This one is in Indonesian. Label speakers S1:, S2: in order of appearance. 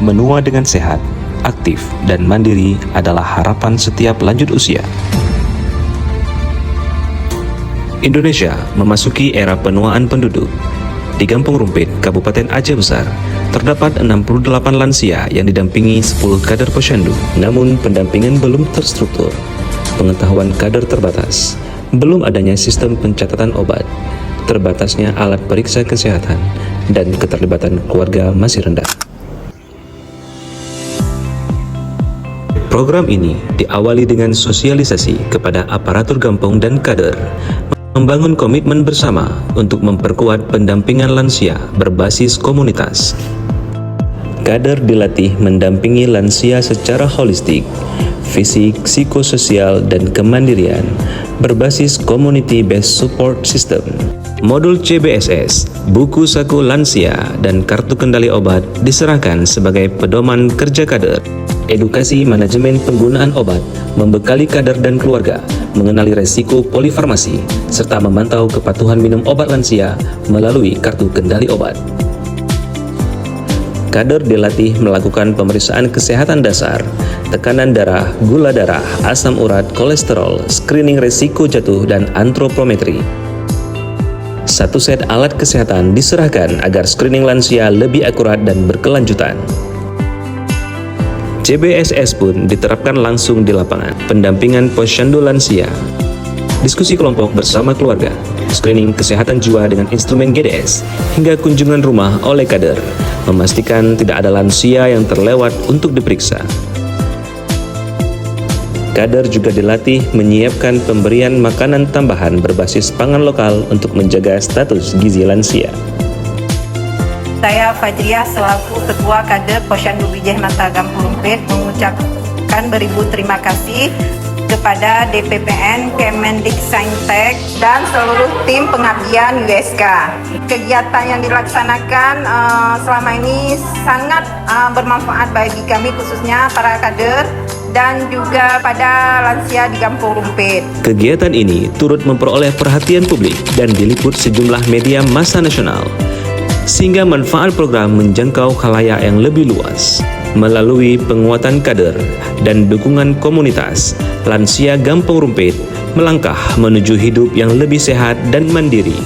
S1: menua dengan sehat, aktif, dan mandiri adalah harapan setiap lanjut usia. Indonesia memasuki era penuaan penduduk. Di Kampung Rumpit, Kabupaten Aceh Besar, terdapat 68 lansia yang didampingi 10 kader posyandu. Namun pendampingan belum terstruktur, pengetahuan kader terbatas, belum adanya sistem pencatatan obat, terbatasnya alat periksa kesehatan, dan keterlibatan keluarga masih rendah. Program ini diawali dengan sosialisasi kepada aparatur kampung dan kader, membangun komitmen bersama untuk memperkuat pendampingan lansia berbasis komunitas. Kader dilatih mendampingi lansia secara holistik, fisik, psikososial, dan kemandirian berbasis Community Based Support System. Modul CBSS, buku saku lansia, dan kartu kendali obat diserahkan sebagai pedoman kerja kader. Edukasi manajemen penggunaan obat, membekali kader dan keluarga mengenali resiko polifarmasi, serta memantau kepatuhan minum obat lansia melalui kartu kendali obat. Kader dilatih melakukan pemeriksaan kesehatan dasar, tekanan darah, gula darah, asam urat, kolesterol, screening resiko jatuh, dan antropometri. Satu set alat kesehatan diserahkan agar screening lansia lebih akurat dan berkelanjutan. CBSS pun diterapkan langsung di lapangan, pendampingan posyandu lansia, diskusi kelompok bersama keluarga, screening kesehatan jiwa dengan instrumen GDS, hingga kunjungan rumah oleh kader, memastikan tidak ada lansia yang terlewat untuk diperiksa. Kader juga dilatih menyiapkan pemberian makanan tambahan berbasis pangan lokal untuk menjaga status gizi lansia.
S2: Saya Fajriah selaku Ketua Kader Posyandu Bijih Mata Kampung Rumpit mengucapkan beribu terima kasih kepada DPPN, Kemendiksaintek, dan seluruh tim pengabdian USK. Kegiatan yang dilaksanakan selama ini sangat bermanfaat bagi kami, khususnya para kader dan juga pada lansia di Kampung Rumpit.
S1: Kegiatan ini turut memperoleh perhatian publik dan diliput sejumlah media massa nasional, sehingga manfaat program menjangkau khalayak yang lebih luas. Melalui penguatan kader dan dukungan komunitas, lansia Kampung Rumpit melangkah menuju hidup yang lebih sehat dan mandiri.